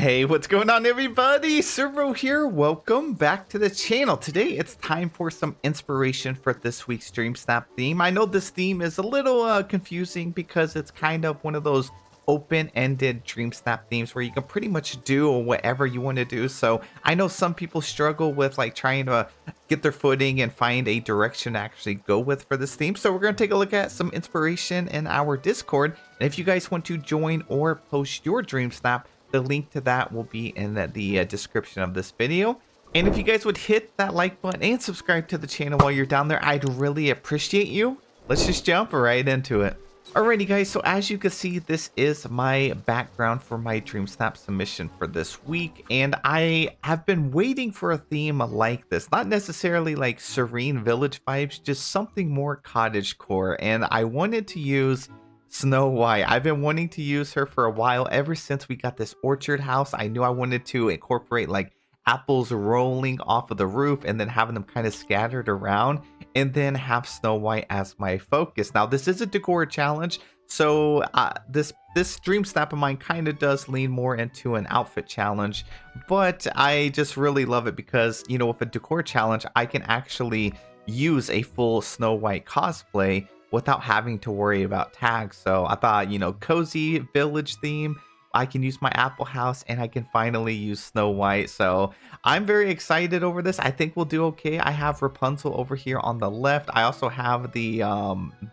Hey, what's going on everybody? Servo here. Welcome back to the channel. Today it's time for some inspiration for this week's DreamSnap theme. I know this theme is a little confusing because it's kind of one of those open-ended DreamSnap themes where you can pretty much do whatever you want to do. So I know some people struggle with like trying to get their footing and find a direction to actually go with for this theme. So we're going to take a look at some inspiration in our Discord. And if you guys want to join or post your DreamSnap, the link to that will be in the description of this video. And if you guys would hit that like button and subscribe to the channel while you're down there, I'd really appreciate you. Let's just jump right into it. Alrighty guys, so as you can see, this is my background for my DreamSnap submission for this week. And I have been waiting for a theme like this. Not necessarily like Serene Village vibes, just something more cottagecore. And I wanted to use Snow White. I've been wanting to use her for a while. Ever since we got this orchard house, I knew I wanted to incorporate like apples rolling off of the roof and then having them kind of scattered around, and then have Snow White as my focus. Now this is a decor challenge, so this DreamSnap of mine kind of does lean more into an outfit challenge, but I just really love it because, you know, with a decor challenge I can actually use a full Snow White cosplay without having to worry about tags. So I thought, you know, cozy village theme, I can use my apple house and I can finally use Snow White. So I'm very excited over this. I think we'll do okay. I have Rapunzel over here on the left. I also have the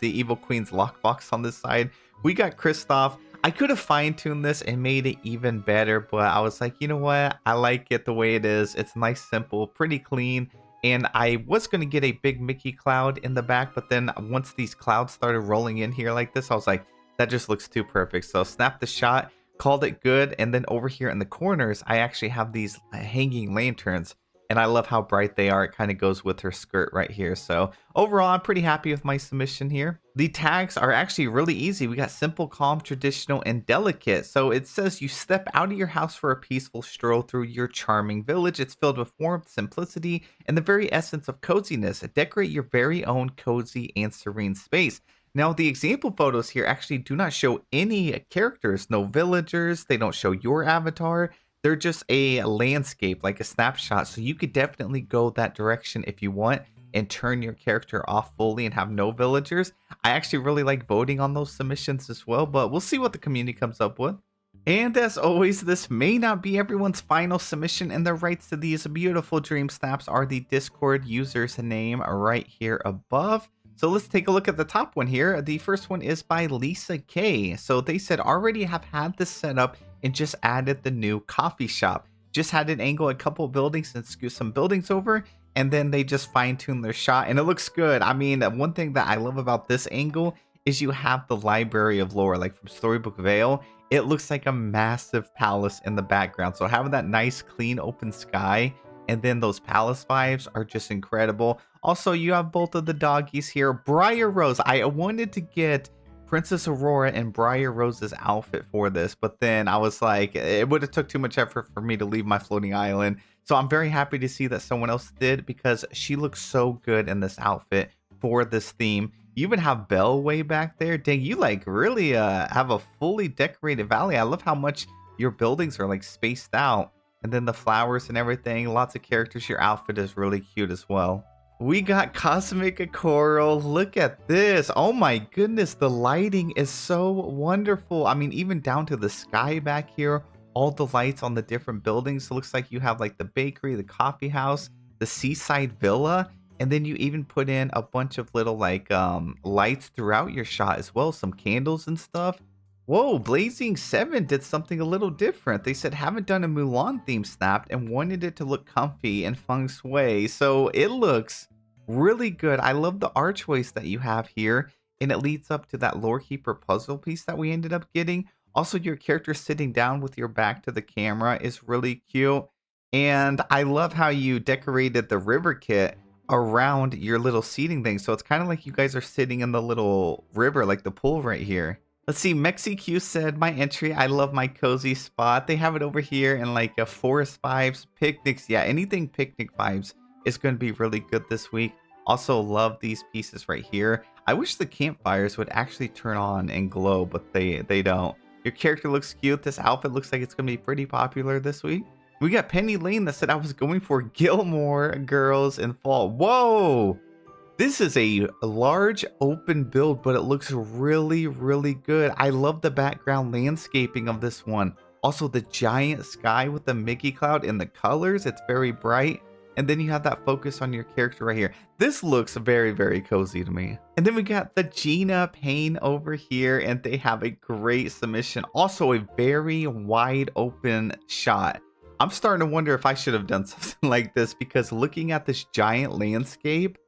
Evil Queen's lockbox on this side. We got Kristoff. I could have fine-tuned this and made it even better, but I was like, you know what? I like it the way it is. It's nice, simple, pretty clean. And I was going to get a big Mickey cloud in the back, but then once these clouds started rolling in here like this, I was like, that just looks too perfect. So snapped the shot, called it good. And then over here in the corners, I actually have these hanging lanterns. And I love how bright they are. It kind of goes with her skirt right here. So overall, I'm pretty happy with my submission here. The tags are actually really easy. We got simple, calm, traditional, and delicate. So it says you step out of your house for a peaceful stroll through your charming village. It's filled with warmth, simplicity, and the very essence of coziness. Decorate your very own cozy and serene space. Now, the example photos here actually do not show any characters, no villagers. They don't show your avatar. They're just a landscape, like a snapshot. So you could definitely go that direction if you want and turn your character off fully and have no villagers. I actually really like voting on those submissions as well, but we'll see what the community comes up with. And as always, this may not be everyone's final submission, and the rights to these beautiful DreamSnaps are the Discord user's name right here above. So let's take a look at the top one here. The first one is by LisaK. So they said, already have had this set up and just added the new coffee shop. Just had it angle a couple of buildings and scoot some buildings over, and then they just fine-tuned their shot and it looks good. I mean, one thing that I love about this angle is you have the library of lore, like from Storybook Vale. It looks like a massive palace in the background. So having that nice, clean, open sky and then those palace vibes are just incredible. Also, you have both of the doggies here. Briar Rose. I wanted to get Princess Aurora and Briar Rose's outfit for this, but then I was like, it would have took too much effort for me to leave my floating island. So I'm very happy to see that someone else did, because she looks so good in this outfit for this theme. You even have Belle way back there. Dang, you like really have a fully decorated valley. I love how much your buildings are like spaced out. And then the flowers and everything, lots of characters. Your outfit is really cute as well. We got Cosmic Coral. Look at this. Oh my goodness, the lighting is so wonderful. I mean, even down to the sky back here, all the lights on the different buildings. It looks like you have like the bakery, the coffee house, the seaside villa, and then you even put in a bunch of little like lights throughout your shot as well, some candles and stuff. Whoa, Blazing 7 did something a little different. They said haven't done a Mulan theme snapped and wanted it to look comfy and feng shui. So it looks really good. I love the archways that you have here, and it leads up to that lore keeper puzzle piece that we ended up getting. Also, your character sitting down with your back to the camera is really cute. And I love how you decorated the river kit around your little seating thing. So it's kind of like you guys are sitting in the little river, like the pool right here. Let's see, MexiQ said, my entry, I love my cozy spot. They have it over here in like a forest vibes, picnics. Yeah, anything picnic vibes is going to be really good this week. Also love these pieces right here. I wish the campfires would actually turn on and glow, but they don't. Your character looks cute. This outfit looks like it's going to be pretty popular this week. We got Penny Lane that said I was going for Gilmore Girls in fall. Whoa! This is a large open build, but it looks really, really good. I love the background landscaping of this one. Also, the giant sky with the Mickey cloud and the colors. It's very bright. And then you have that focus on your character right here. This looks very, very cozy to me. And then we got the Gina Payne over here, and they have a great submission. Also, a very wide open shot. I'm starting to wonder if I should have done something like this, because looking at this giant landscape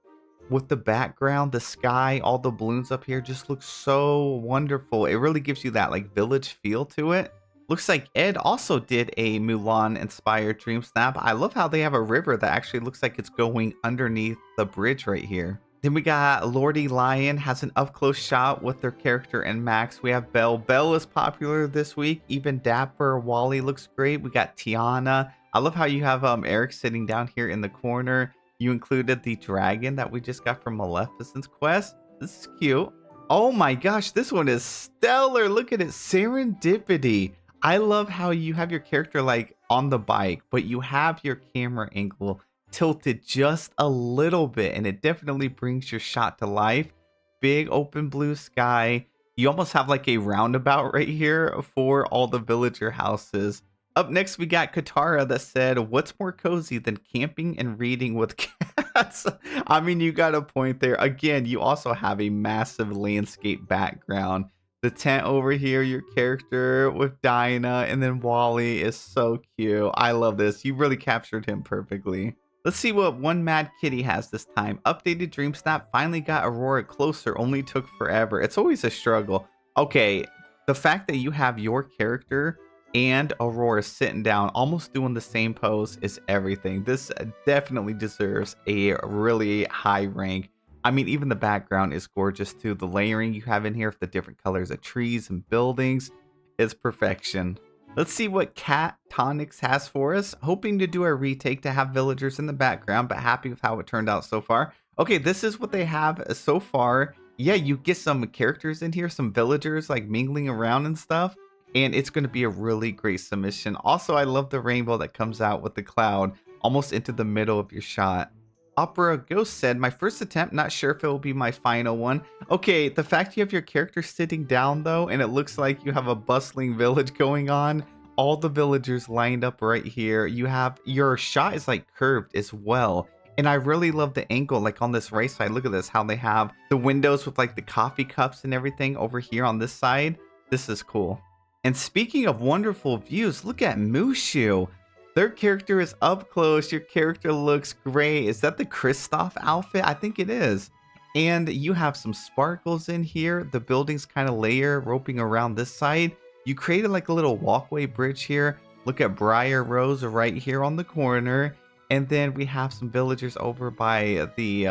with the background, the sky, all the balloons up here just looks so wonderful. It really gives you that like village feel to it. Looks like Ed also did a Mulan inspired dream snap. I love how they have a river that actually looks like it's going underneath the bridge right here. Then we got Lordy Lion has an up close shot with their character and Max. We have Belle. Belle is popular this week. Even Dapper Wally looks great. We got Tiana. I love how you have Eric sitting down here in the corner. You included the dragon that we just got from Maleficent's quest. This is cute. Oh my gosh, this one is stellar. Look at it. Serendipity. I love how you have your character like on the bike, but you have your camera angle tilted just a little bit, and it definitely brings your shot to life. Big open blue sky. You almost have like a roundabout right here for all the villager houses. Up next, we got Katara that said, what's more cozy than camping and reading with cats? I mean, you got a point there. Again, you also have a massive landscape background. The tent over here, your character with Dinah, and then Wally is so cute. I love this. You really captured him perfectly. Let's see what One Mad Kitty has this time. Updated DreamSnap finally got Aurora closer, only took forever. It's always a struggle. Okay, the fact that you have your character and Aurora sitting down, almost doing the same pose is everything. This definitely deserves a really high rank. I mean, even the background is gorgeous too. The layering you have in here with the different colors of trees and buildings is perfection. Let's see what Cat Tonics has for us. Hoping to do a retake to have villagers in the background, but happy with how it turned out so far. Okay, this is what they have so far. Yeah, you get some characters in here, some villagers like mingling around and stuff. And it's going to be a really great submission. Also, I love the rainbow that comes out with the cloud almost into the middle of your shot. Opera Ghost said, my first attempt, not sure if it will be my final one. Okay, the fact you have your character sitting down though, and it looks like you have a bustling village going on. All the villagers lined up right here. You have, your shot is like curved as well. And I really love the angle, like on this right side. Look at this, how they have the windows with like the coffee cups and everything over here on this side. This is cool. And speaking of wonderful views, look at Mushu. Their character is up close. Your character looks great. Is that the Kristoff outfit? I think it is. And you have some sparkles in here. The building's kind of layer roping around this side. You created like a little walkway bridge here. Look at Briar Rose right here on the corner. And then we have some villagers over by the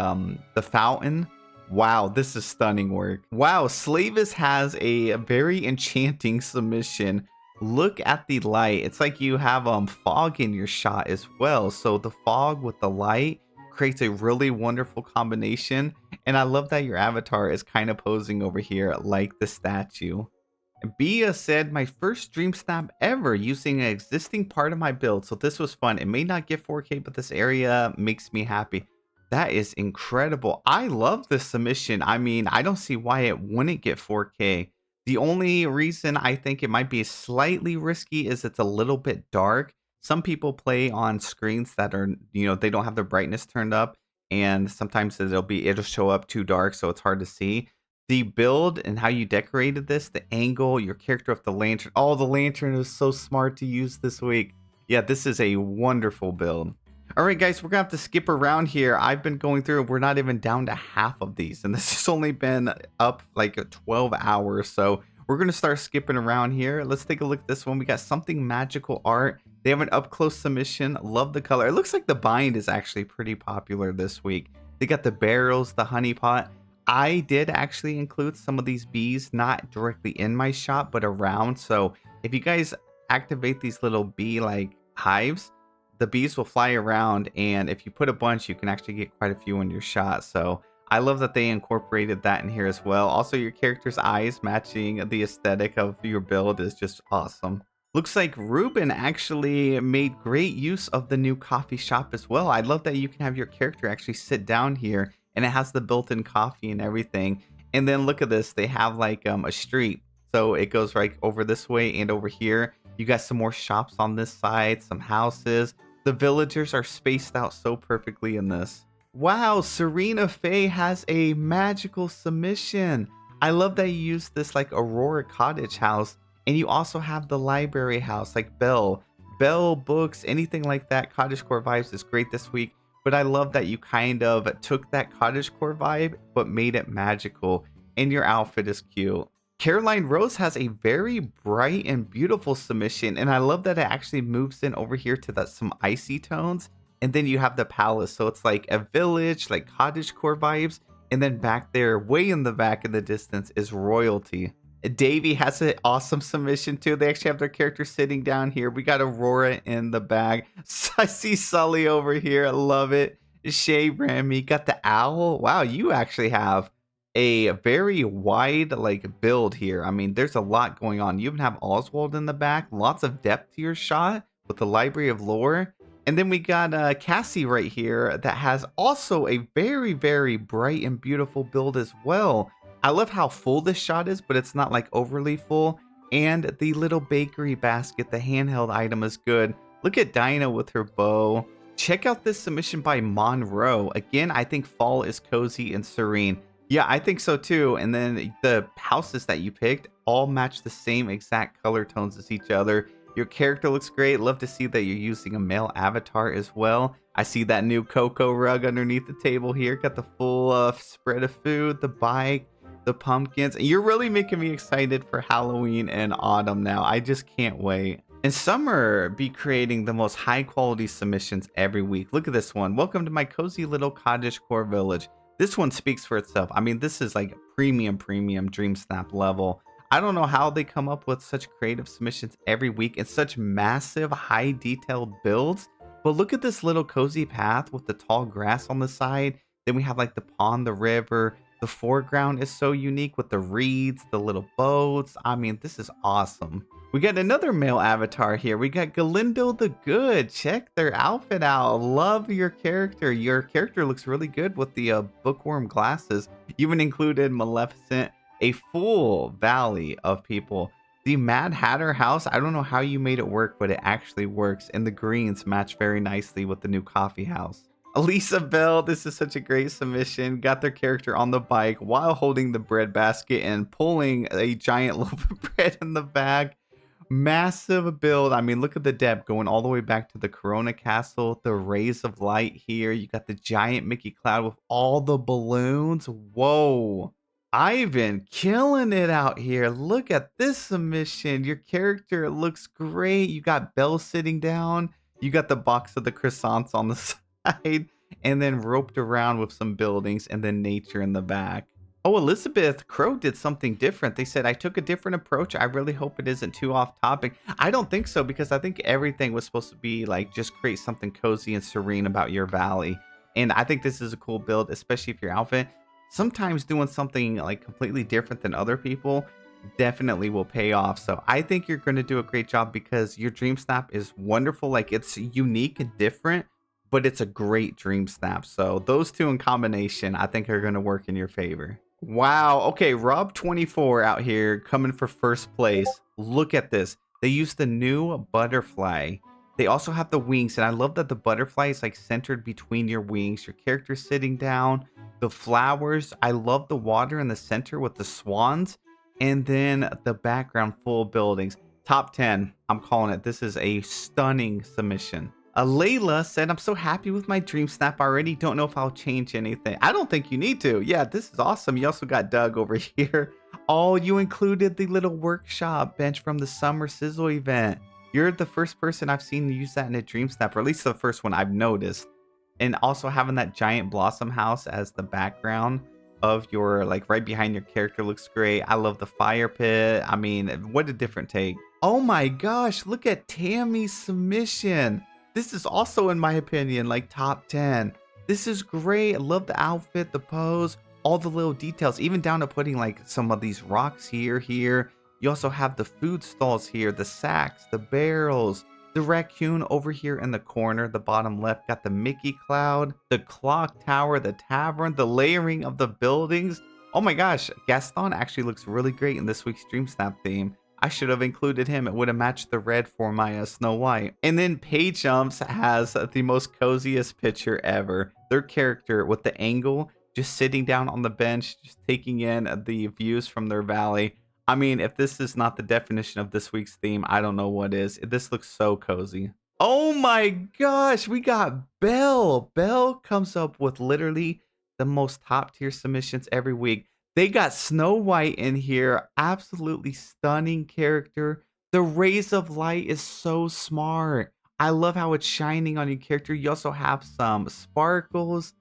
fountain. Wow, this is stunning work. Wow, Slavis has a very enchanting submission. Look at the light. It's like you have fog in your shot as well. So the fog with the light creates a really wonderful combination. And I love that your avatar is kind of posing over here like the statue. Bia said, my first dream snap ever using an existing part of my build. So this was fun. It may not get 4K, but this area makes me happy. That is incredible. I love this submission. I mean, I don't see why it wouldn't get 4K. The only reason I think it might be slightly risky is it's a little bit dark. Some people play on screens that are, you know, they don't have their brightness turned up, and sometimes it'll show up too dark, so it's hard to see. The build and how you decorated this, the angle, your character with the lantern. Oh, the lantern is so smart to use this week. Yeah, this is a wonderful build. All right, guys, we're going to have to skip around here. I've been going through, we're not even down to half of these, and this has only been up like 12 hours. So we're going to start skipping around here. Let's take a look at this one. We got Something Magical Art. They have an up close submission. Love the color. It looks like the bind is actually pretty popular this week. They got the barrels, the honey pot. I did actually include some of these bees, not directly in my shop, but around. So if you guys activate these little bee like hives, the bees will fly around, and if you put a bunch, you can actually get quite a few in your shot. So I love that they incorporated that in here as well. Also, your character's eyes matching the aesthetic of your build is just awesome. Looks like Ruben actually made great use of the new coffee shop as well. I love that you can have your character actually sit down here and it has the built-in coffee and everything. And then look at this, they have like a street. So it goes right over this way and over here. You got some more shops on this side, some houses. The villagers are spaced out so perfectly in this. Wow, Serena Faye has a magical submission. I love that you use this like Aurora cottage house, and you also have the library house like Belle. Belle books, anything like that. Cottagecore vibes is great this week, but I love that you kind of took that cottagecore vibe but made it magical, and your outfit is cute. Caroline Rose has a very bright and beautiful submission, and I love that it actually moves in over here to some icy tones. And then you have the palace, so it's like a village, like cottagecore vibes. And then back there, way in the back in the distance, is royalty. Davey has an awesome submission too. They actually have their character sitting down here. We got Aurora in the bag. I see Sully over here. I love it. Shay Remy got the owl. Wow, you actually have a very wide like build here. I mean, there's a lot going on. You even have Oswald in the back. Lots of depth to your shot with the Library of Lore. And then we got Cassie right here that has also a very, very bright and beautiful build as well. I love how full this shot is, but it's not like overly full. And the little bakery basket, the handheld item is good. Look at Dinah with her bow. Check out this submission by Monroe. Again, I think fall is cozy and serene. Yeah, I think so too. And then the houses that you picked all match the same exact color tones as each other. Your character looks great. Love to see that you're using a male avatar as well. I see that new cocoa rug underneath the table here. Got the full spread of food, the bike, the pumpkins. And you're really making me excited for Halloween and autumn now. I just can't wait. And Summer be creating the most high quality submissions every week. Look at this one. Welcome to my cozy little cottagecore village. This one speaks for itself. I mean, this is like premium DreamSnap level. I don't know how they come up with such creative submissions every week and such massive, high detailed builds. But look at this little cozy path with the tall grass on the side. Then we have like the pond, the river. The foreground is so unique with the reeds, the little boats. I mean, this is awesome. We got another male avatar here. We got Galindo the Good. Check their outfit out. Love your character. Your character looks really good with the bookworm glasses. You even included Maleficent. A full valley of people. The Mad Hatter house, I don't know how you made it work, but it actually works. And the greens match very nicely with the new coffee house. Elisa Belle, this is such a great submission. Got their character on the bike while holding the bread basket and pulling a giant loaf of bread in the bag. Massive build. I mean, look at the depth going all the way back to the Corona Castle. The rays of light here. You got the giant Mickey Cloud with all the balloons. Whoa. Ivan killing it out here. Look at this submission. Your character looks great. You got Belle sitting down. You got the box of the croissants on the side and then roped around with some buildings and then nature in the back. Oh, Elizabeth Crow did something different. They said, I took a different approach. I really hope it isn't too off topic. I don't think so, because I think everything was supposed to be like just create something cozy and serene about your valley. And I think this is a cool build, especially if your outfit. Sometimes doing something like completely different than other people definitely will pay off. So I think you're going to do a great job because your DreamSnap is wonderful. Like, it's unique and different, but it's a great DreamSnap. So those two in combination, I think are going to work in your favor. Wow. Okay. Rob24 out here coming for first place. Look at this. They use the new butterfly. They also have the wings, and I love that the butterfly is like centered between your wings. Your character sitting down, the flowers. I love the water in the center with the swans, and then the background full of buildings. Top 10. I'm calling it. This is a stunning submission. Leila said, I'm so happy with my DreamSnap already. Don't know if I'll change anything. I don't think you need to. Yeah, this is awesome. You also got Doug over here. Oh, you included the little workshop bench from the Summer Sizzle event. You're the first person I've seen use that in a DreamSnap, or at least the first one I've noticed. And also having that giant blossom house as the background of your, like right behind your character looks great. I love the fire pit. I mean, what a different take. Oh my gosh, look at Tammy's submission. This is also, in my opinion, like top 10. This is great. I love the outfit, the pose, all the little details, even down to putting like some of these rocks here. You also have the food stalls here, the sacks, the barrels, the raccoon over here in the corner, the bottom left got the Mickey cloud, the clock tower, the tavern, the layering of the buildings. Oh my gosh, Gaston actually looks really great in this week's DreamSnap theme. I should have included him. It would have matched the red for my Snow White. And then Page Jumps has the most coziest picture ever. Their character with the angle, just sitting down on the bench, just taking in the views from their valley. I mean, if this is not the definition of this week's theme, I don't know what is. This looks so cozy. Oh my gosh, we got Belle. Belle comes up with literally the most top tier submissions every week. They got Snow White in here. Absolutely stunning character. The rays of light is so smart. I love how it's shining on your character. You also have some sparkles.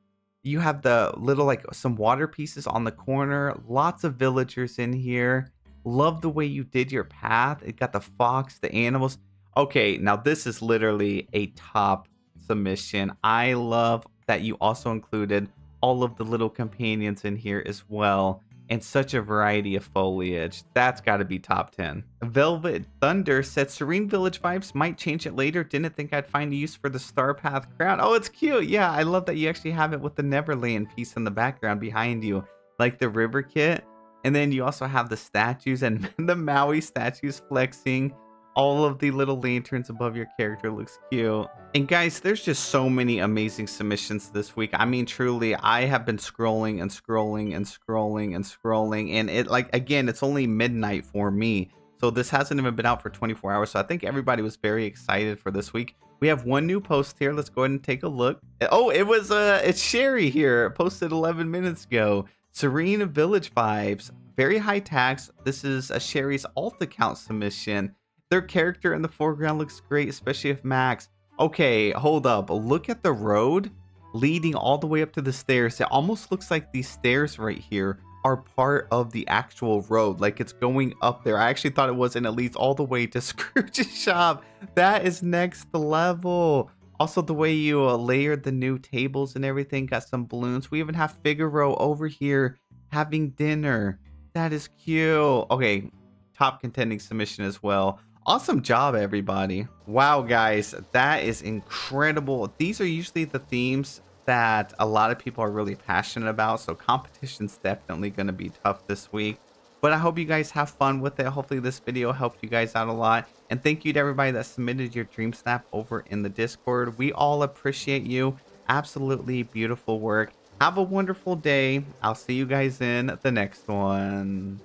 You have the little, like, some water pieces on the corner. Lots of villagers in here. Love the way you did your path. It got the fox, the animals. Okay, now this is literally a top submission. I love that you also included all of the little companions in here as well, and such a variety of foliage. That's got to be top 10. Velvet Thunder said Serene Village Vibes might change it later. Didn't think I'd find a use for the Star Path crown. Oh, it's cute. Yeah, I love that you actually have it with the Neverland piece in the background behind you, like the river kit. And then you also have the statues and the Maui statues flexing. All of the little lanterns above your character looks cute. And guys, there's just so many amazing submissions this week. I mean, truly, I have been scrolling and scrolling and scrolling and scrolling. And it, like, again, it's only midnight for me. So this hasn't even been out for 24 hours. So I think everybody was very excited for this week. We have one new post here. Let's go ahead and take a look. Oh, it's Sherry here. Posted 11 minutes ago. Serene Village Vibes. Very high tax. This is a Sherry's alt account submission. Their character in the foreground looks great, especially if Max. Okay, hold up. Look at the road leading all the way up to the stairs. It almost looks like these stairs right here are part of the actual road. Like it's going up there. I actually thought it was, and it leads all the way to Scrooge's shop. That is next level. Also, the way you layered the new tables and everything. Got some balloons. We even have Figaro over here having dinner. That is cute. Okay, top contending submission as well. Awesome job, everybody. Wow, guys, that is incredible. These are usually the themes that a lot of people are really passionate about, so competition's definitely going to be tough this week. But I hope you guys have fun with it. Hopefully this video helped you guys out a lot. And thank you to everybody that submitted your DreamSnap over in the Discord. We all appreciate you. Absolutely beautiful work. Have a wonderful day. I'll see you guys in the next one.